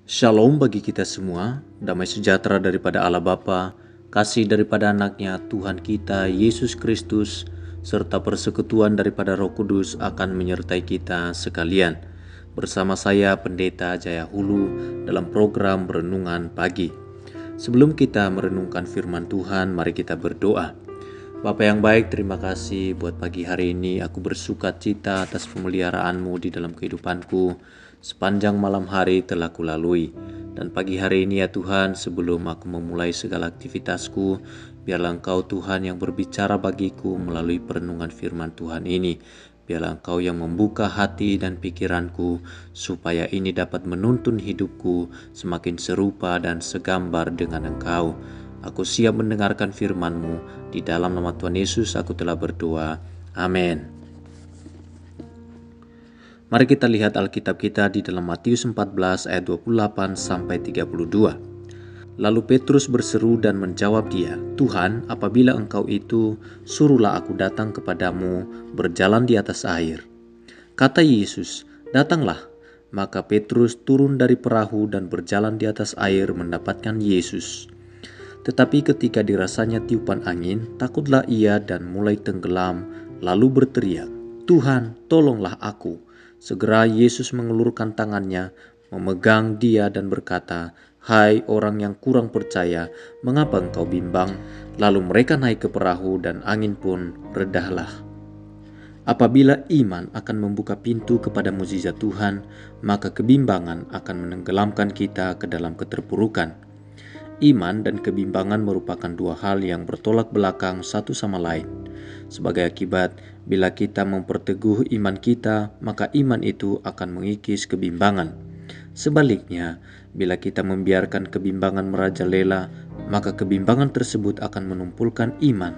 Shalom bagi kita semua, damai sejahtera daripada Allah Bapa, kasih daripada anaknya Tuhan kita Yesus Kristus, serta persekutuan daripada Roh Kudus akan menyertai kita sekalian. Bersama saya Pendeta Jaya Hulu dalam program Renungan Pagi. Sebelum kita merenungkan firman Tuhan, mari kita berdoa. Bapa yang baik, terima kasih buat pagi hari ini. Aku bersuka cita atas pemeliharaanmu di dalam kehidupanku. Sepanjang malam hari telah kulalui. Dan pagi hari ini ya Tuhan, sebelum aku memulai segala aktivitasku, biarlah Engkau Tuhan yang berbicara bagiku melalui perenungan firman Tuhan ini. Biarlah Engkau yang membuka hati dan pikiranku, supaya ini dapat menuntun hidupku semakin serupa dan segambar dengan Engkau. Aku siap mendengarkan firman-Mu. Di dalam nama Tuhan Yesus aku telah berdoa. Amin. Mari kita lihat Alkitab kita di dalam Matius 14 ayat 28 sampai 32. Lalu Petrus berseru dan menjawab dia, "Tuhan, apabila Engkau itu, suruhlah aku datang kepadamu berjalan di atas air." Kata Yesus, "Datanglah." Maka Petrus turun dari perahu dan berjalan di atas air mendapatkan Yesus. Tetapi ketika dirasanya tiupan angin, takutlah ia dan mulai tenggelam, lalu berteriak, "Tuhan, tolonglah aku." Segera Yesus mengulurkan tangannya, memegang dia dan berkata, "Hai orang yang kurang percaya, mengapa engkau bimbang?" Lalu mereka naik ke perahu dan angin pun redahlah. Apabila iman akan membuka pintu kepada mukjizat Tuhan, maka kebimbangan akan menenggelamkan kita ke dalam keterpurukan. Iman dan kebimbangan merupakan dua hal yang bertolak belakang satu sama lain. Sebagai akibat, bila kita memperteguh iman kita, maka iman itu akan mengikis kebimbangan. Sebaliknya, bila kita membiarkan kebimbangan merajalela, maka kebimbangan tersebut akan menumpulkan iman.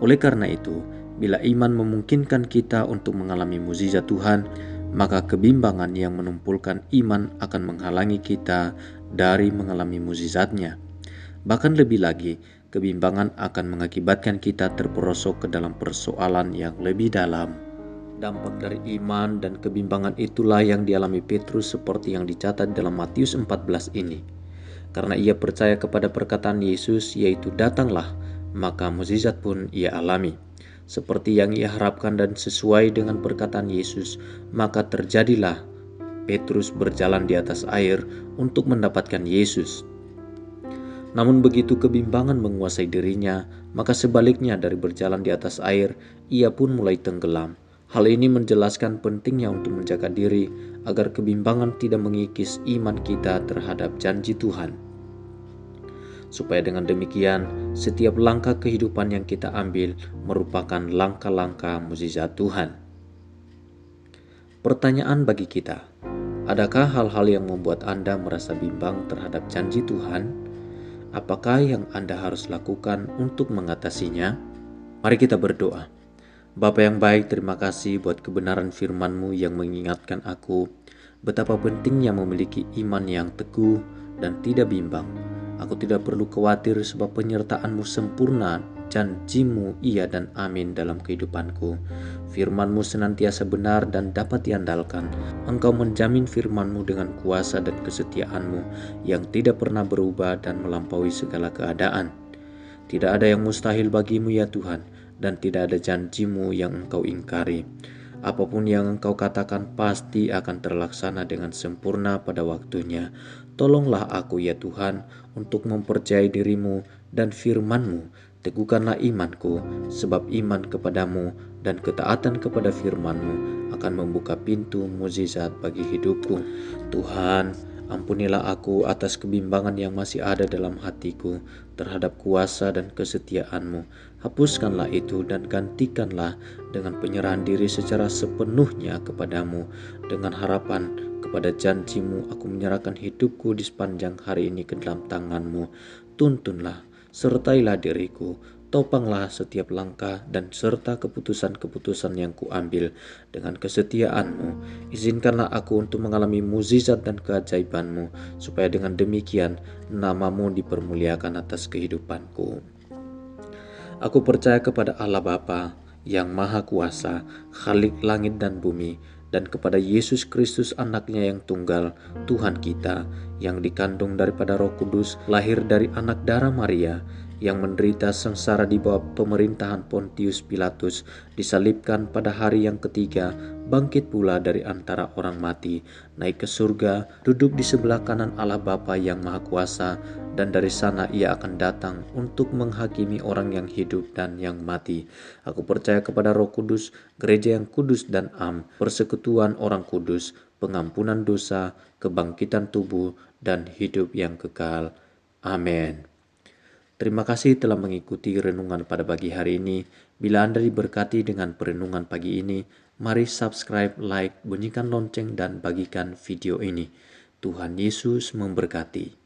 Oleh karena itu, bila iman memungkinkan kita untuk mengalami mukjizat Tuhan, maka kebimbangan yang menumpulkan iman akan menghalangi kita dari mengalami mukjizatnya. Bahkan lebih lagi, kebimbangan akan mengakibatkan kita terperosok ke dalam persoalan yang lebih dalam. Dampak dari iman dan kebimbangan itulah yang dialami Petrus seperti yang dicatat dalam Matius 14 ini. Karena ia percaya kepada perkataan Yesus, yaitu datanglah, maka mukjizat pun ia alami. Seperti yang ia harapkan dan sesuai dengan perkataan Yesus, maka terjadilah Petrus berjalan di atas air untuk mendapatkan Yesus. Namun begitu kebimbangan menguasai dirinya, maka sebaliknya dari berjalan di atas air, ia pun mulai tenggelam. Hal ini menjelaskan pentingnya untuk menjaga diri agar kebimbangan tidak mengikis iman kita terhadap janji Tuhan. Supaya dengan demikian, setiap langkah kehidupan yang kita ambil merupakan langkah-langkah mukjizat Tuhan. Pertanyaan bagi kita, adakah hal-hal yang membuat Anda merasa bimbang terhadap janji Tuhan? Apakah yang Anda harus lakukan untuk mengatasinya? Mari kita berdoa. Bapa yang baik, terima kasih buat kebenaran firman-Mu yang mengingatkan aku betapa pentingnya memiliki iman yang teguh dan tidak bimbang. Aku tidak perlu khawatir sebab penyertaan-Mu sempurna, janji-Mu iya dan amin dalam kehidupanku. Firman-Mu senantiasa benar dan dapat diandalkan. Engkau menjamin firman-Mu dengan kuasa dan kesetiaan-Mu yang tidak pernah berubah dan melampaui segala keadaan. Tidak ada yang mustahil bagimu ya Tuhan, dan tidak ada janji-Mu yang Engkau ingkari. Apapun yang Engkau katakan pasti akan terlaksana dengan sempurna pada waktunya. Tolonglah aku ya Tuhan untuk mempercayai diri-Mu dan firman-Mu. Teguhkanlah imanku, sebab iman kepadamu dan ketaatan kepada firman-Mu akan membuka pintu mukjizat bagi hidupku. Tuhan, ampunilah aku atas kebimbangan yang masih ada dalam hatiku terhadap kuasa dan kesetiaan-Mu. Hapuskanlah itu dan gantikanlah dengan penyerahan diri secara sepenuhnya kepadamu. Dengan harapan kepada janji-Mu, aku menyerahkan hidupku di sepanjang hari ini ke dalam tangan-Mu. Tuntunlah, sertailah diriku, topanglah setiap langkah dan serta keputusan-keputusan yang kuambil dengan kesetiaan-Mu. Izinkanlah aku untuk mengalami mukjizat dan keajaiban-Mu, supaya dengan demikian nama-Mu dipermuliakan atas kehidupanku. Aku percaya kepada Allah Bapa yang Maha Kuasa, Khalik langit dan bumi, dan kepada Yesus Kristus anaknya yang tunggal, Tuhan kita, yang dikandung daripada Roh Kudus, lahir dari anak darah Maria, yang menderita sengsara di bawah pemerintahan Pontius Pilatus, disalibkan pada hari yang ketiga, bangkit pula dari antara orang mati, naik ke surga, duduk di sebelah kanan Allah Bapa yang Maha Kuasa, dan dari sana ia akan datang untuk menghakimi orang yang hidup dan yang mati. Aku percaya kepada Roh Kudus, gereja yang kudus dan am, persekutuan orang kudus, pengampunan dosa, kebangkitan tubuh, dan hidup yang kekal. Amin. Terima kasih telah mengikuti renungan pada pagi hari ini. Bila Anda diberkati dengan perenungan pagi ini, mari subscribe, like, bunyikan lonceng, dan bagikan video ini. Tuhan Yesus memberkati.